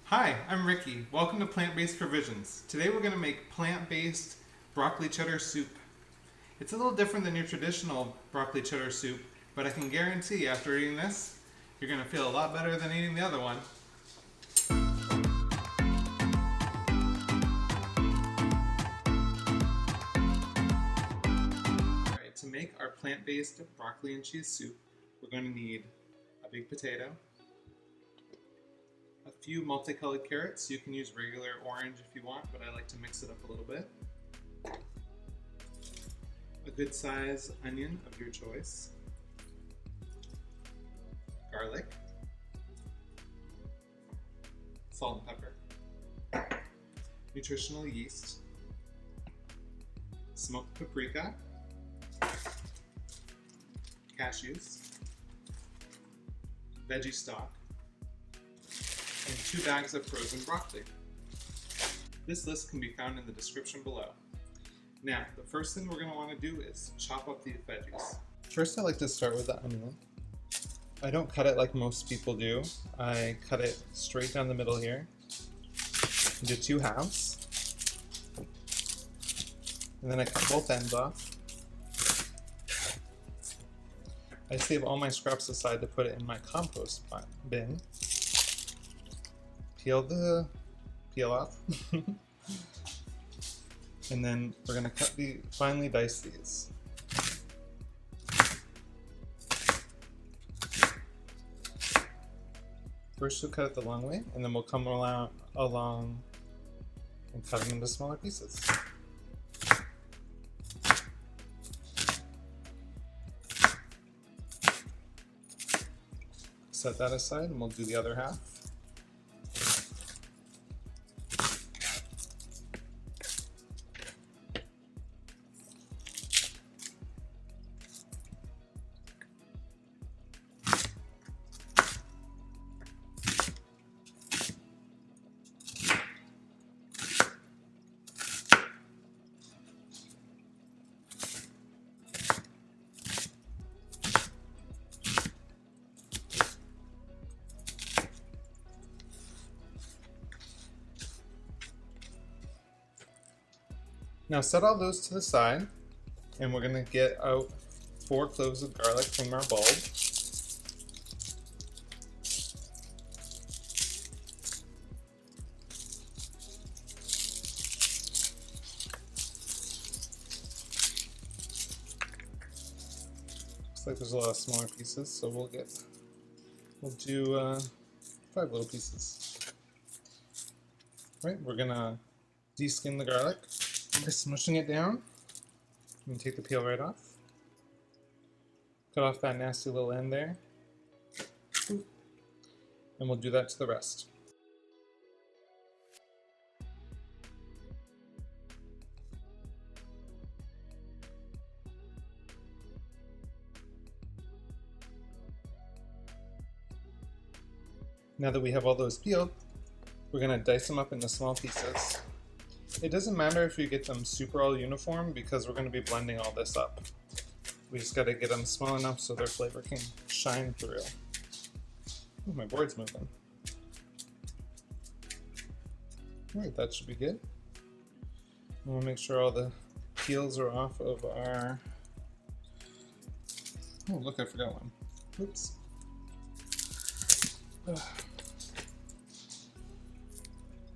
Hi, I'm Ricky. Welcome to Plant-Based Provisions. Today we're going to make plant-based broccoli cheddar soup. It's a little different than your traditional broccoli cheddar soup, but I can guarantee after eating this, you're going to feel a lot better than eating the other one. Alright, to make our plant-based broccoli and cheese soup, we're going to need a big potato, a few multicolored carrots. You can use regular orange if you want, but I like to mix it up a little bit. A good size onion of your choice. Garlic. Salt and pepper. Nutritional yeast. Smoked paprika. Cashews. Veggie stock. And 2 bags of frozen broccoli. This list can be found in the description below. Now, the first thing we're going to want to do is chop up these veggies. First, I like to start with the onion. I don't cut it like most people do. I cut it straight down the middle here into 2 halves. And then I cut both ends off. I save all my scraps aside to put it in my compost bin. Peel off. And then we're going to finely dice these. First we'll cut it the long way, and then we'll come along and cut them into smaller pieces. Set that aside and we'll do the other half. Now set all those to the side, and we're going to get out 4 cloves of garlic from our bulb. Looks like there's a lot of smaller pieces, so we'll do 5 little pieces. Right, we're going to de-skin the garlic. By smushing it down, and take the peel right off. Cut off that nasty little end there. And we'll do that to the rest. Now that we have all those peeled, we're going to dice them up into small pieces. It doesn't matter if you get them super all uniform because we're going to be blending all this up. We just got to get them small enough so their flavor can shine through. Ooh, my board's moving. Alright, that should be good. And we'll make sure all the peels are off of our... Oh, look, I forgot one. Oops.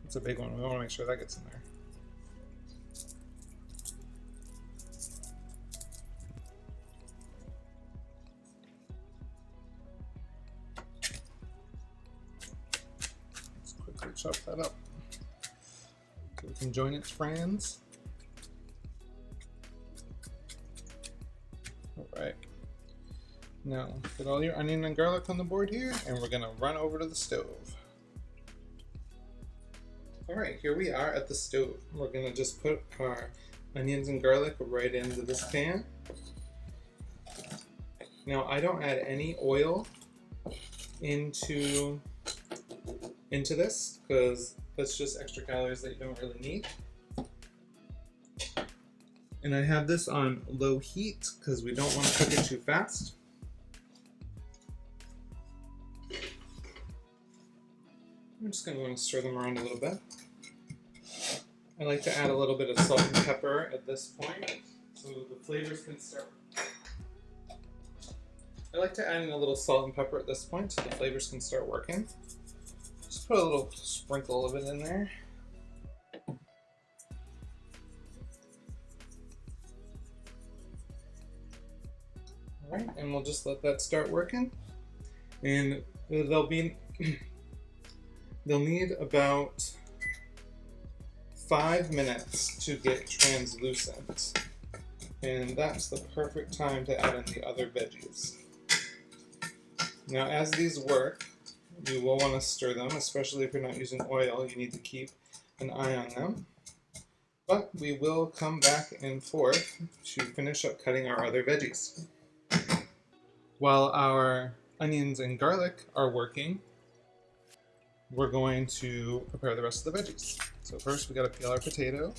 It's a big one. We want to make sure that gets in there. Chop that up so we can join its friends. Alright, now get all your onion and garlic on the board here, and we're going to run over to the stove. Alright, here we are at the stove. We're going to just put our onions and garlic right into this pan. Now I don't add any oil into this because that's just extra calories that you don't really need. And I have this on low heat because we don't want to cook it too fast. just going to want to stir them around a little bit. I like to add a little bit of salt and pepper at this point so the flavors can start. I like to add in a little salt and pepper at this point so the flavors can start working. Just put a little sprinkle of it in there. Alright, and we'll just let that start working. And they'll need about 5 minutes to get translucent. And that's the perfect time to add in the other veggies. Now as these work, you will want to stir them, especially if you're not using oil. You need to keep an eye on them. But we will come back and forth to finish up cutting our other veggies. While our onions and garlic are working, we're going to prepare the rest of the veggies. So first we got to peel our potato.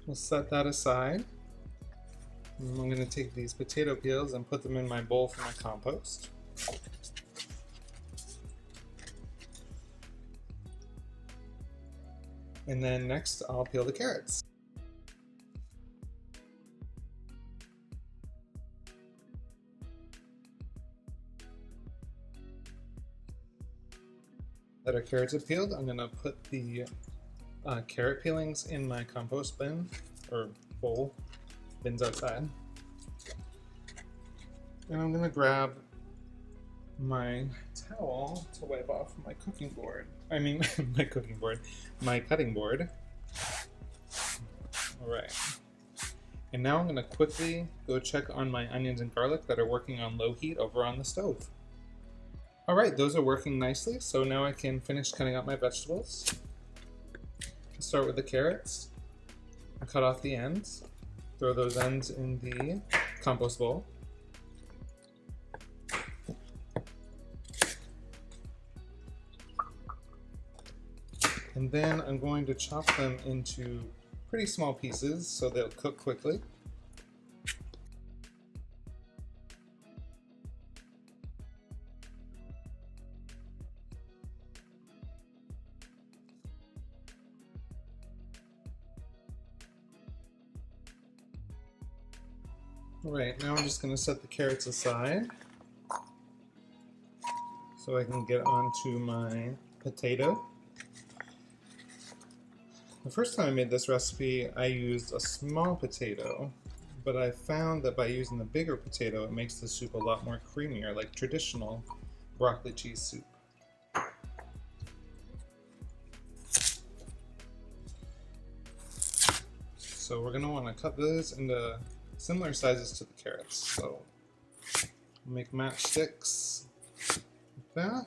We'll set that aside. And I'm going to take these potato peels and put them in my bowl for my compost. And then next I'll peel the carrots. That our carrots are peeled, I'm going to put the carrot peelings in my compost bin, or bowl, bins outside. And I'm going to grab my towel to wipe off my cooking board. I mean, my cutting board. Alright. And now I'm going to quickly go check on my onions and garlic that are working on low heat over on the stove. Alright, those are working nicely, so now I can finish cutting out my vegetables. I'll start with the carrots. I'll cut off the ends. Throw those ends in the compost bowl. And then I'm going to chop them into pretty small pieces so they'll cook quickly. Alright, now I'm just going to set the carrots aside so I can get onto my potato. The first time I made this recipe, I used a small potato, but I found that by using the bigger potato, it makes the soup a lot more creamier, like traditional broccoli cheese soup. So we're going to want to cut this into similar sizes to the carrots. So make matchsticks like that.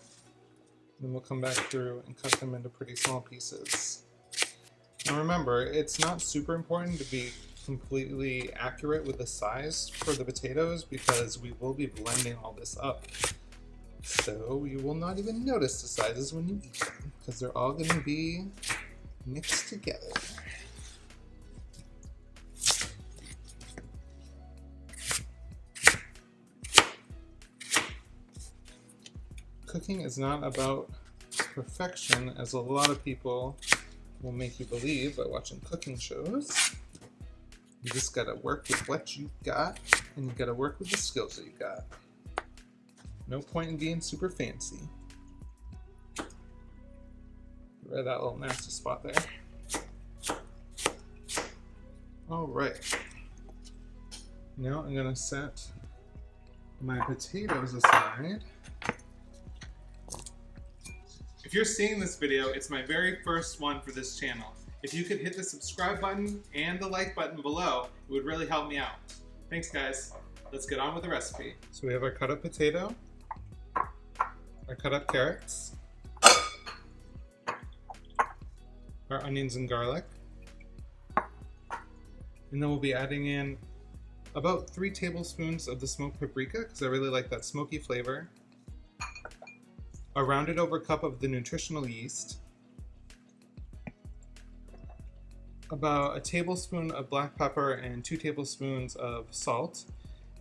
Then we'll come back through and cut them into pretty small pieces. Now remember, it's not super important to be completely accurate with the size for the potatoes because we will be blending all this up. So you will not even notice the sizes when you eat them because they're all going to be mixed together. Cooking is not about perfection, as a lot of people will make you believe by watching cooking shows. You just gotta work with what you got, and you gotta work with the skills that you got. No point in being super fancy. Get rid of that little nasty spot there. Alright. Now I'm gonna set my potatoes aside. If you're seeing this video, it's my very first one for this channel. If you could hit the subscribe button and the like button below, it would really help me out. Thanks guys. Let's get on with the recipe. So we have our cut up potato, our cut up carrots, our onions and garlic, and then we'll be adding in about 3 tablespoons of the smoked paprika because I really like that smoky flavor. A rounded over cup of the Nutritional yeast, about a tablespoon of black pepper and 2 tablespoons of salt,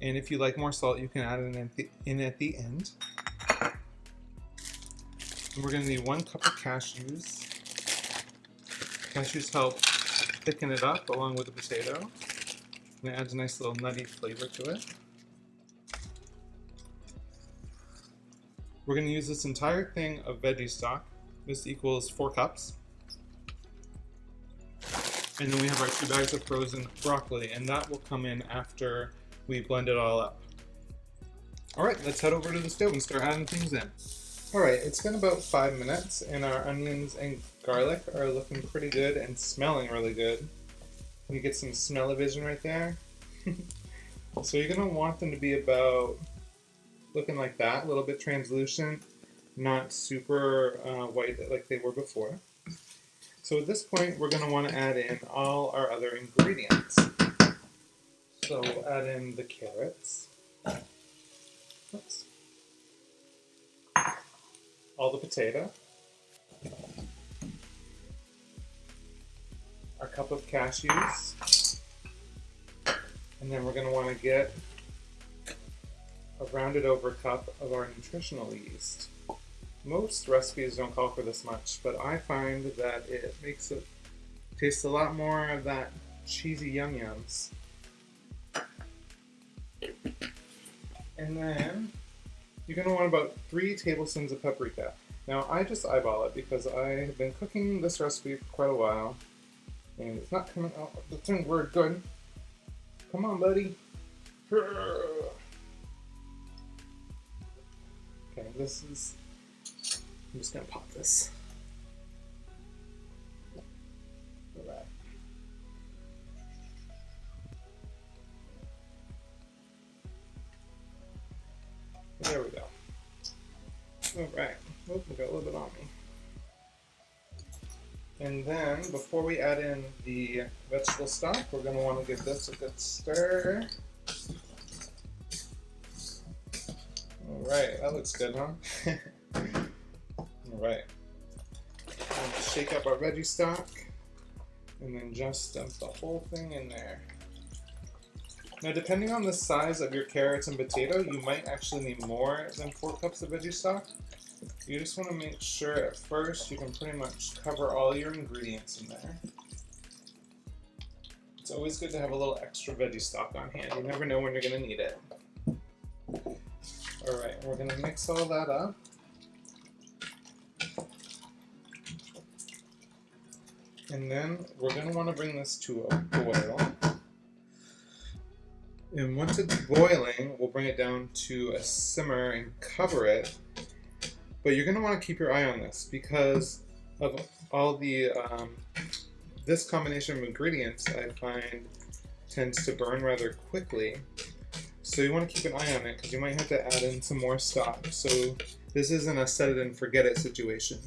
and if you like more salt you can add it in at the end. And we're going to need 1 cup of cashews. Cashews help thicken it up along with the potato. And it adds a nice little nutty flavor to it. We're going to use this entire thing of veggie stock. This equals 4 cups. And then we have our 2 bags of frozen broccoli, and that will come in after we blend it all up. Alright, let's head over to the stove and start adding things in. Alright, it's been about 5 minutes, and our onions and garlic are looking pretty good and smelling really good. You get some smell-o-vision right there. So you're going to want them to be about looking like that, a little bit translucent, not super white like they were before. So at this point, we're going to want to add in all our other ingredients. So we'll add in the carrots. Oops. All the potato. Our cup of cashews. And then we're going to want to get a rounded over cup of our nutritional yeast. Most recipes don't call for this much, but I find that it makes it taste a lot more of that cheesy yum-yums. And then you're going to want about 3 tablespoons of paprika. Now I just eyeball it because I have been cooking this recipe for quite a while and it's not coming out the thing word good. Come on, buddy. Okay, this is... I'm just going to pop this. Alright. There we go. Alright. Oh, I got a little bit on me. And then, before we add in the vegetable stock, we're going to want to give this a good stir. Alright, that looks good, huh? Alright. Shake up our veggie stock, and then just dump the whole thing in there. Now, depending on the size of your carrots and potato, you might actually need more than 4 cups of veggie stock. You just want to make sure at first you can pretty much cover all your ingredients in there. It's always good to have a little extra veggie stock on hand. You never know when you're going to need it. Alright, we're going to mix all that up. And then we're going to want to bring this to a boil. And once it's boiling, we'll bring it down to a simmer and cover it. But you're going to want to keep your eye on this because of all the, this combination of ingredients I find tends to burn rather quickly. So you want to keep an eye on it because you might have to add in some more stock. So this isn't a set it and forget it situation.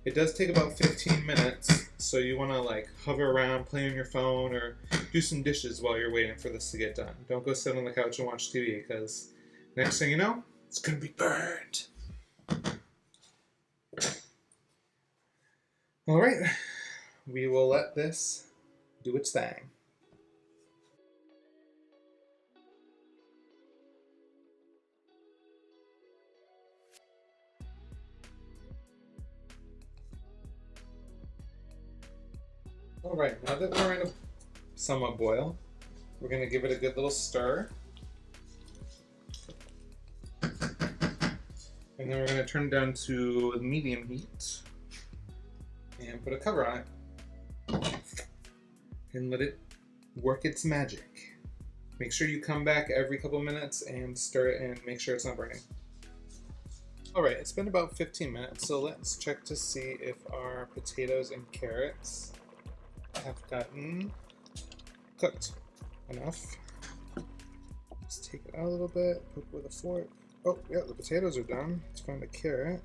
It does take about 15 minutes, so you want to like hover around, play on your phone, or do some dishes while you're waiting for this to get done. Don't go sit on the couch and watch TV because next thing you know, it's going to be burned. Alright, we will let this do its thing. Alright, now that we're in a somewhat boil, we're going to give it a good little stir. And then we're going to turn it down to medium heat and put a cover on it and let it work its magic. Make sure you come back every couple minutes and stir it and make sure it's not burning. Alright, it's been about 15 minutes, so let's check to see if our potatoes and carrots have gotten cooked enough. Let's take it out a little bit, poke with a fork. Oh, yeah, the potatoes are done. Let's find a carrot.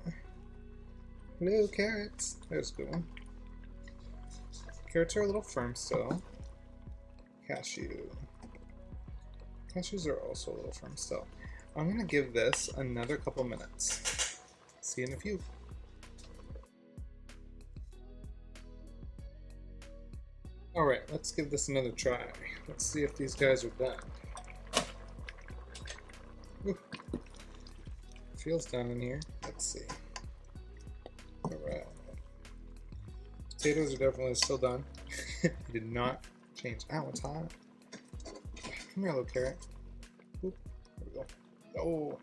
Hello, carrots. There's a good one. Carrots are a little firm still. Cashew. Cashews are also a little firm still. I'm going to give this another couple minutes. See you in a few. Alright, let's give this another try. Let's see if these guys are done. Ooh. Feels done in here. Let's see. Potatoes are definitely still done. Did not change. Ow, it's hot. Come here, little carrot. Oop, there we go. Oh,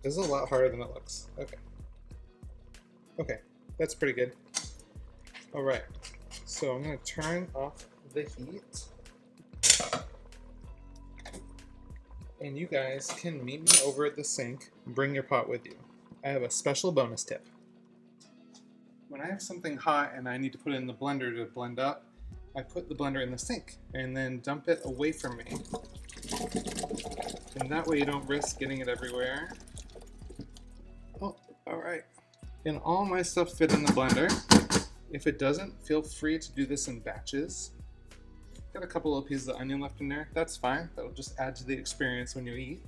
this is a lot harder than it looks. Okay. Okay, that's pretty good. All right, so I'm gonna turn off the heat. And you guys can meet me over at the sink. Bring your pot with you. I have a special bonus tip. When I have something hot and I need to put it in the blender to blend up, I put the blender in the sink and then dump it away from me. And that way you don't risk getting it everywhere. Oh, all right. Can all my stuff fit in the blender? If it doesn't, feel free to do this in batches. Got a couple of pieces of onion left in there. That's fine. That'll just add to the experience when you eat.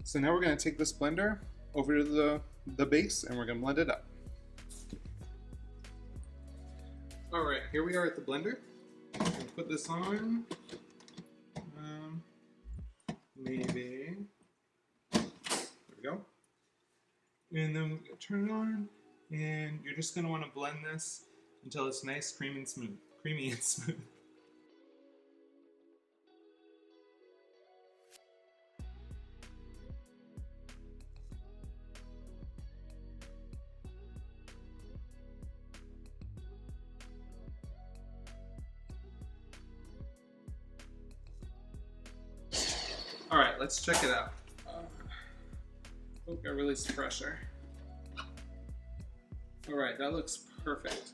So now we're going to take this blender over to the base and we're going to blend it up. All right, here we are at the blender. I'm going to put this on. Maybe. There we go. And then we're going to turn it on. And you're just going to want to blend this until it's nice, creamy, and smooth. Creamy and smooth. All right, let's check it out. Oh, I released pressure. All right, that looks perfect.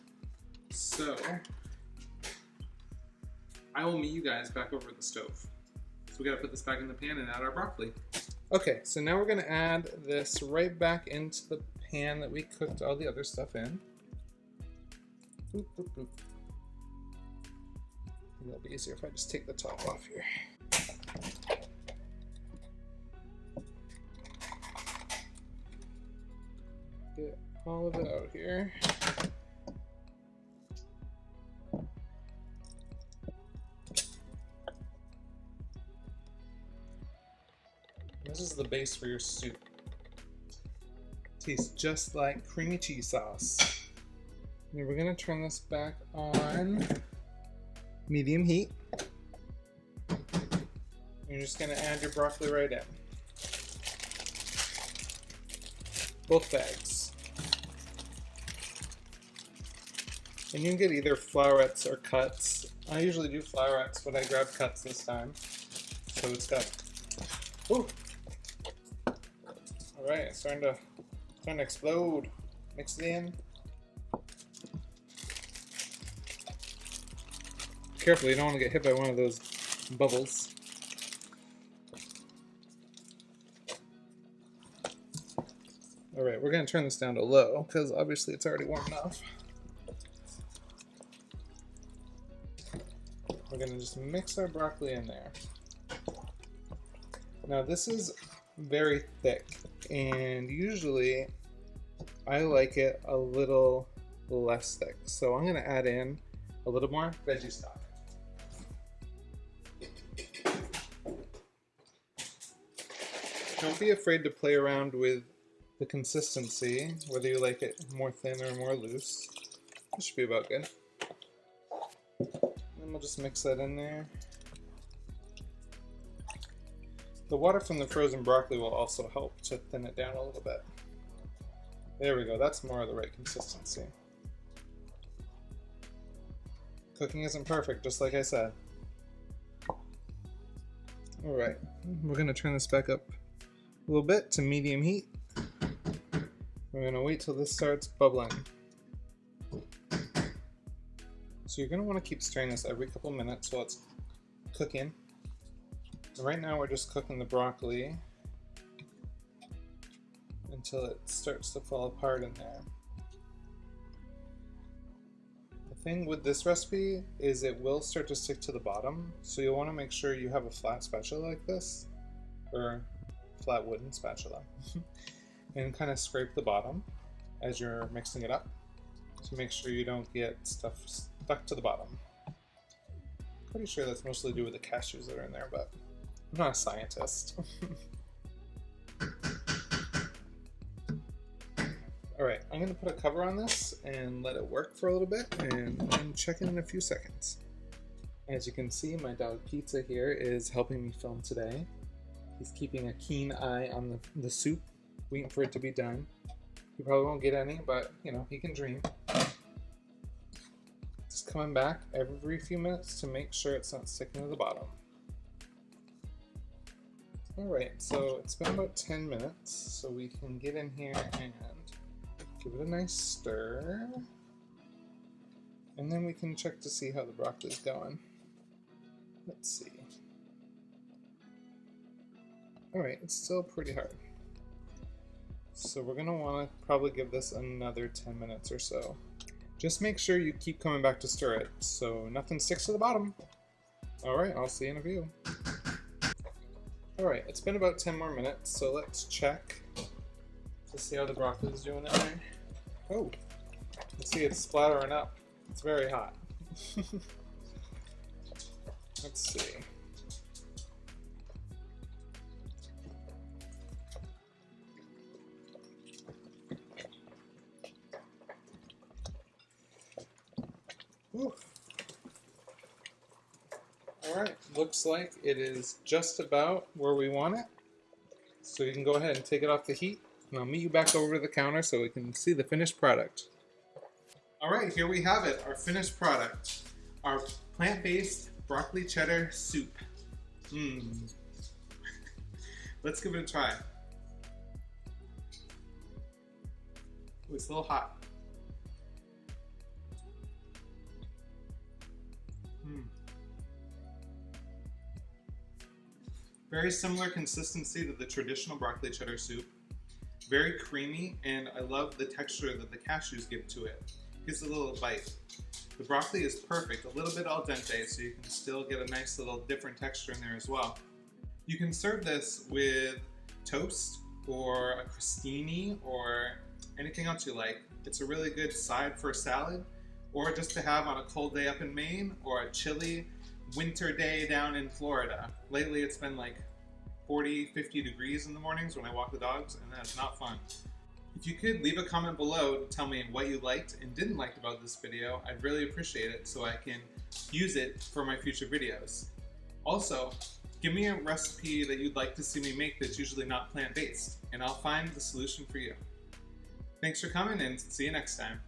So, I will meet you guys back over at the stove. So we gotta put this back in the pan and add our broccoli. Okay, so now we're gonna add this right back into the pan that we cooked all the other stuff in. Boop, boop, boop. It'll be easier if I just take the top off here. Get all of it out here. This is the base for your soup. Tastes just like creamy cheese sauce. And we're gonna turn this back on medium heat. You're just gonna add your broccoli right in. Both bags. And you can get either flowerets or cuts. I usually do flowerets, but I grabbed cuts this time. So it's got, ooh. All right, it's starting to explode. Mix it in. Careful, you don't want to get hit by one of those bubbles. All right, we're gonna turn this down to low because obviously it's already warm enough. We're gonna just mix our broccoli in there. Now this is very thick, and usually I like it a little less thick. So I'm gonna add in a little more veggie stock. Don't be afraid to play around with the consistency, whether you like it more thin or more loose. This should be about good. And we'll just mix that in there. The water from the frozen broccoli will also help to thin it down a little bit. There we go, that's more of the right consistency. Cooking isn't perfect, just like I said. Alright, we're going to turn this back up a little bit to medium heat. We're going to wait till this starts bubbling. So you're going to want to keep stirring this every couple minutes while it's cooking. Right now we're just cooking the broccoli until it starts to fall apart in there. The thing with this recipe is it will start to stick to the bottom, so you'll want to make sure you have a flat spatula like this, or flat wooden spatula, and kind of scrape the bottom as you're mixing it up to make sure you don't get stuff stuck to the bottom. Pretty sure that's mostly to do with the cashews that are in there, but I'm not a scientist. Alright, I'm going to put a cover on this and let it work for a little bit, and I'm checking in a few seconds. As you can see, my dog Pizza here is helping me film today. He's keeping a keen eye on the soup, waiting for it to be done. He probably won't get any, but you know, he can dream. Just coming back every few minutes to make sure it's not sticking to the bottom. Alright, so it's been about 10 minutes, so we can get in here and give it a nice stir. And then we can check to see how the broccoli's going. Let's see. Alright, it's still pretty hard. So we're going to want to probably give this another 10 minutes or so. Just make sure you keep coming back to stir it so nothing sticks to the bottom. Alright, I'll see you in a few. Alright, it's been about 10 more minutes, so let's check to see how the broccoli is doing in there. Oh, let's see, it's splattering up. It's very hot. Let's see. Alright, looks like it is just about where we want it. So you can go ahead and take it off the heat, and I'll meet you back over to the counter so we can see the finished product. Alright, here we have it, our finished product. Our plant-based broccoli cheddar soup. Let's give it a try. Ooh, it's a little hot. Very similar consistency to the traditional broccoli cheddar soup. Very creamy, and I love the texture that the cashews give to it. Gives a little bite. The broccoli is perfect, a little bit al dente, so you can still get a nice little different texture in there as well. You can serve this with toast or a crostini or anything else you like. It's a really good side for a salad, or just to have on a cold day up in Maine, or a chilly winter day down in Florida. Lately it's been like 40, 50 degrees in the mornings when I walk the dogs, and that's not fun. If you could leave a comment below to tell me what you liked and didn't like about this video, I'd really appreciate it so I can use it for my future videos. Also, give me a recipe that you'd like to see me make that's usually not plant-based, and I'll find the solution for you. Thanks for coming, and see you next time.